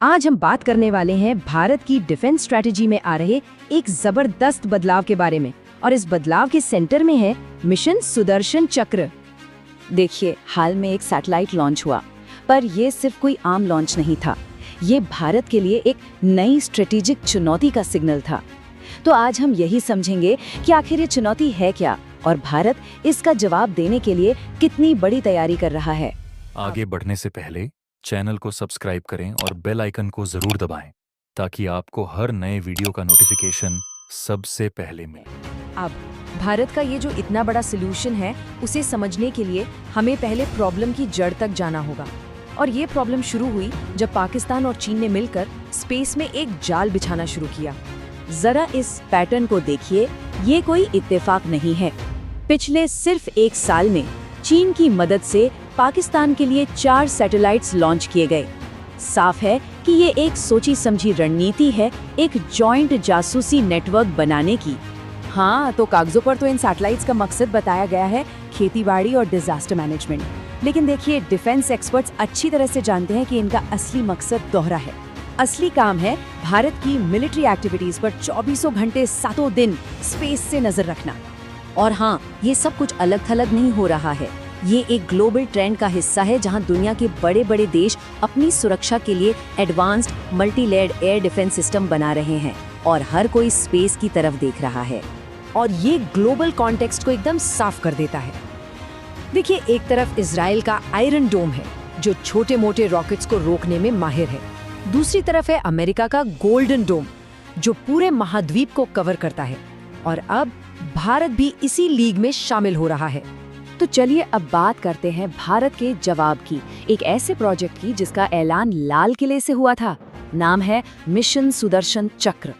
आज हम बात करने वाले हैं भारत की डिफेंस स्ट्रेटजी में आ रहे एक जबरदस्त बदलाव के बारे में। और इस बदलाव के सेंटर में है मिशन सुदर्शन चक्र। देखिए, हाल में एक सैटेलाइट लॉन्च हुआ, पर ये सिर्फ कोई आम लॉन्च नहीं था। ये भारत के लिए एक नई स्ट्रेटेजिक चुनौती का सिग्नल था। तो आज हम यही समझेंगे कि आखिर ये चुनौती है क्या और भारत इसका जवाब देने के लिए कितनी बड़ी तैयारी कर रहा है। आगे बढ़ने से पहले चैनल को सब्सक्राइब करें और बेल आइकन को जरूर दबाएं ताकि आपको हर नए वीडियो का नोटिफिकेशन सबसे पहले मिले। अब भारत का ये जो इतना बड़ा सोल्यूशन है, उसे समझने के लिए हमें पहले प्रॉब्लम की जड़ तक जाना होगा। और ये प्रॉब्लम शुरू हुई जब पाकिस्तान और चीन ने मिलकर स्पेस में एक जाल बिछाना शुरू किया। जरा इस पैटर्न को देखिए, ये कोई इत्तेफाक नहीं है। पिछले सिर्फ एक साल में चीन की मदद से पाकिस्तान के लिए 4 सैटेलाइट्स लॉन्च किए गए। साफ है कि ये एक सोची समझी रणनीति है, एक जॉइंट जासूसी नेटवर्क बनाने की। हाँ, तो कागजों पर तो इन सैटेलाइट्स का मकसद बताया गया है खेतीबाड़ी और डिजास्टर मैनेजमेंट। लेकिन देखिए, डिफेंस एक्सपर्ट्स अच्छी तरह से जानते हैं कि इनका असली मकसद दोहरा है। असली काम है भारत की मिलिट्री एक्टिविटीज पर 24 घंटे 7 दिन स्पेस से नजर रखना। और हाँ, ये सब कुछ अलग थलग नहीं हो रहा है। ये एक ग्लोबल ट्रेंड का हिस्सा है जहां दुनिया के बड़े बड़े देश अपनी सुरक्षा के लिए advanced multi layered air defence system बना रहे हैं और हर कोई स्पेस की तरफ देख रहा है। और ये ग्लोबल कॉन्टेक्स्ट को एकदम साफ कर देता है। देखिए, एक तरफ इजराइल का आयरन डोम है जो छोटे मोटे रॉकेट्स को रोकने में माहिर है। दूसरी तरफ है अमेरिका का गोल्डन डोम जो पूरे महाद्वीप को कवर करता है। और अब भारत भी इसी लीग में शामिल हो रहा है। तो चलिए अब बात करते हैं भारत के जवाब की, एक ऐसे प्रोजेक्ट की जिसका ऐलान लाल किले से हुआ था। नाम है मिशन सुदर्शन चक्र।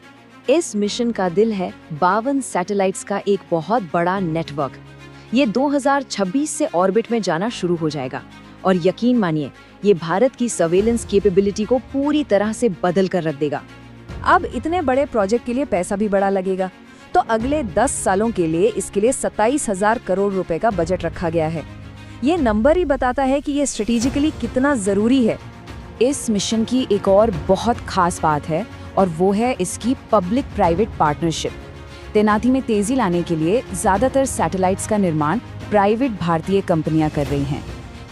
इस मिशन का दिल है 52 सैटेलाइट्स का एक बहुत बड़ा नेटवर्क। ये 2026 से ऑर्बिट में जाना शुरू हो जाएगा और यकीन मानिए, ये भारत की सर्वेलेंस कैपेबिलिटी को पूरी तरह से बदल कर रख देगा। अब इतने बड़े प्रोजेक्ट के लिए पैसा भी बड़ा लगेगा, तो अगले 10 सालों के लिए इसके लिए 27,000 करोड़ रुपए का बजट रखा गया है। ये नंबर ही बताता है कि ये स्ट्रेटेजिकली कितना जरूरी है। इस मिशन की एक और बहुत खास बात है और वो है इसकी पब्लिक प्राइवेट पार्टनरशिप। तैनाती में तेजी लाने के लिए ज्यादातर सैटेलाइट्स का निर्माण प्राइवेट भारतीय कंपनियां कर रही हैं।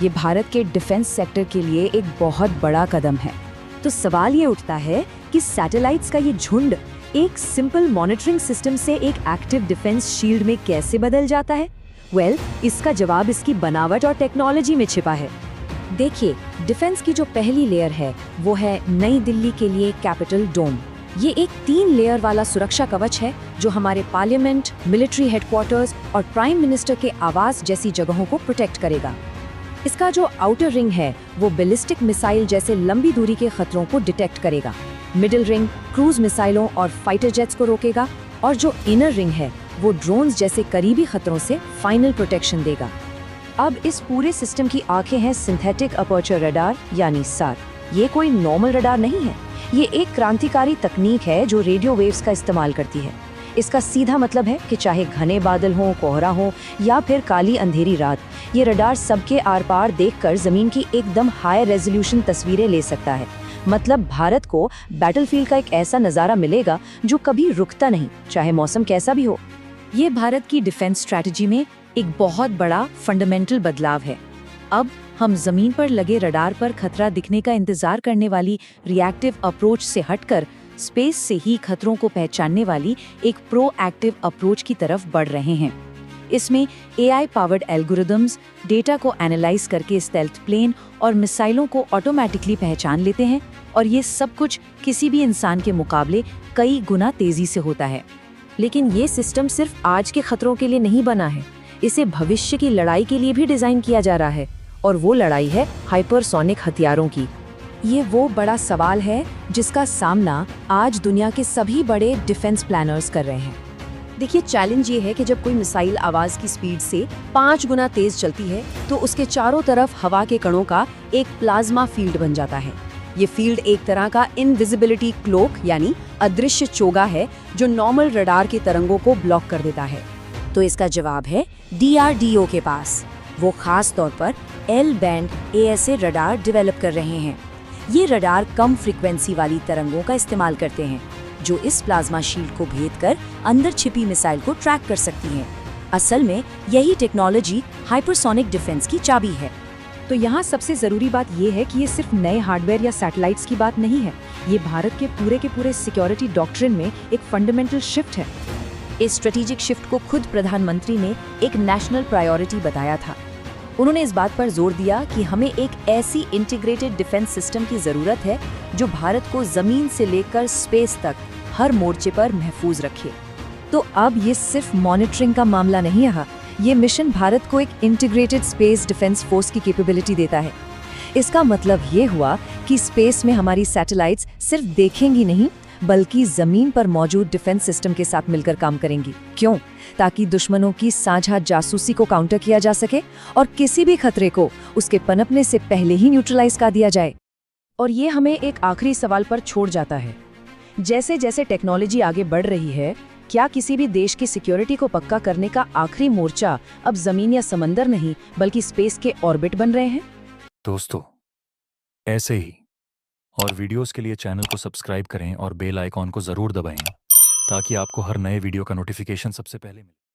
ये भारत के डिफेंस सेक्टर के लिए एक बहुत बड़ा कदम है। तो सवाल ये उठता है कि सैटेलाइट्स का ये झुंड एक सिंपल मॉनिटरिंग सिस्टम से एक एक्टिव डिफेंस शील्ड में कैसे बदल जाता है? इसका जवाब इसकी बनावट और टेक्नोलॉजी में छिपा है। देखिए, डिफेंस की जो पहली लेयर है वो है नई दिल्ली के लिए कैपिटल डोम। ये एक 3 लेयर वाला सुरक्षा कवच है जो हमारे पार्लियामेंट, मिलिट्री हेडक्वार्टर्स और प्राइम मिनिस्टर के आवास जैसी जगहों को प्रोटेक्ट करेगा। इसका जो आउटर रिंग है वो बैलिस्टिक मिसाइल जैसे लंबी दूरी के खतरों को डिटेक्ट करेगा। मिडिल रिंग क्रूज मिसाइलों और फाइटर जेट्स को रोकेगा और जो इनर रिंग है वो ड्रोन्स जैसे करीबी खतरों से फाइनल प्रोटेक्शन देगा। अब इस पूरे सिस्टम की आंखें हैं सिंथेटिक अपर्चर रडार यानी सार। ये कोई नॉर्मल रडार नहीं है, ये एक क्रांतिकारी तकनीक है जो रेडियो वेव्स का इस्तेमाल करती है। इसका सीधा मतलब है कि चाहे घने बादल हो, कोहरा हो या फिर काली अंधेरी रात, ये रडार सबके आर पार देखकर जमीन की एकदम हाई रेजोल्यूशन तस्वीरें ले सकता है। मतलब भारत को बैटलफील्ड का एक ऐसा नज़ारा मिलेगा जो कभी रुकता नहीं, चाहे मौसम कैसा भी हो। ये भारत की डिफेंस स्ट्रैटेजी में एक बहुत बड़ा फंडामेंटल बदलाव है। अब हम जमीन पर लगे रडार पर खतरा दिखने का इंतजार करने वाली रिएक्टिव अप्रोच से हटकर स्पेस से ही खतरों को पहचानने वाली एक प्रोएक्टिव अप्रोच की तरफ बढ़ रहे हैं। इसमें AI पावर्ड एल्गोरिदम्स डेटा को एनालाइज करके स्टेल्थ प्लेन और मिसाइलों को ऑटोमेटिकली पहचान लेते हैं और ये सब कुछ किसी भी इंसान के मुकाबले कई गुना तेजी से होता है। लेकिन ये सिस्टम सिर्फ आज के खतरों के लिए नहीं बना है, इसे भविष्य की लड़ाई के लिए भी डिजाइन किया जा रहा है। और वो लड़ाई है हाइपरसोनिक हथियारों की। ये वो बड़ा सवाल है जिसका सामना आज दुनिया के सभी बड़े डिफेंस प्लानर्स कर रहे हैं। देखिए, चैलेंज ये है कि जब कोई मिसाइल आवाज की स्पीड से 5 गुना तेज चलती है तो उसके चारों तरफ हवा के कणों का एक प्लाज्मा फील्ड बन जाता है। ये फील्ड एक तरह का इनविजिबिलिटी क्लोक यानी अदृश्य चोगा है जो नॉर्मल रडार के तरंगों को ब्लॉक कर देता है। तो इसका जवाब है DRDO के पास। वो खास तौर पर L band ASA radar develop कर रहे हैं। ये रडार कम फ्रीक्वेंसी वाली तरंगों का इस्तेमाल करते हैं, जो इस प्लाज्मा शील्ड को भेद कर अंदर छिपी मिसाइल को ट्रैक कर सकती हैं। असल में यही टेक्नोलॉजी हाइपरसोनिक डिफेंस की चाबी है। तो यहाँ सबसे ज़रूरी बात ये है कि ये सिर्फ नए हार्डवेयर या सैटेलाइट्स की बात नहीं है, ये भारत के पूरे सिक्योरिटी डॉक्ट्रिन में एक फंडामेंटल शिफ्ट है। इस स्ट्रेटेजिक शिफ्ट को खुद प्रधानमंत्री ने एक नेशनल प्रायोरिटी बताया था। उन्होंने इस बात पर जोर दिया कि हमें एक ऐसी इंटीग्रेटेड डिफेंस सिस्टम की ज़रूरत है जो भारत को ज़मीन से लेकर स्पेस तक हर मोर्चे पर महफूज रखे। तो अब ये सिर्फ मॉनिटरिंग का मामला नहीं रहा, ये मिशन भारत को एक इंटीग्रेटेड स्पेस डिफेंस फोर्स की कैपेबिलिटी देता है। इसका मतलब ये हुआ कि स्पेस में हमारी सैटेलाइट्स सिर्फ देखेंगी नहीं, बल्कि जमीन पर मौजूद डिफेंस सिस्टम के साथ मिलकर काम करेंगी। क्यों? ताकि दुश्मनों की साझा जासूसी को काउंटर किया जा सके और किसी भी खतरे को उसके पनपने से पहले ही न्यूट्रलाइज कर दिया जाए। और ये हमें एक आखिरी सवाल पर छोड़ जाता है। जैसे जैसे टेक्नोलॉजी आगे बढ़ रही है, क्या किसी भी देश की सिक्योरिटी को पक्का करने का आखिरी मोर्चा अब जमीन या समंदर नहीं, बल्कि स्पेस के ऑर्बिट बन रहे हैं? दोस्तों, ऐसे ही और वीडियोस के लिए चैनल को सब्सक्राइब करें और बेल आइकॉन को ज़रूर दबाएं ताकि आपको हर नए वीडियो का नोटिफिकेशन सबसे पहले मिले।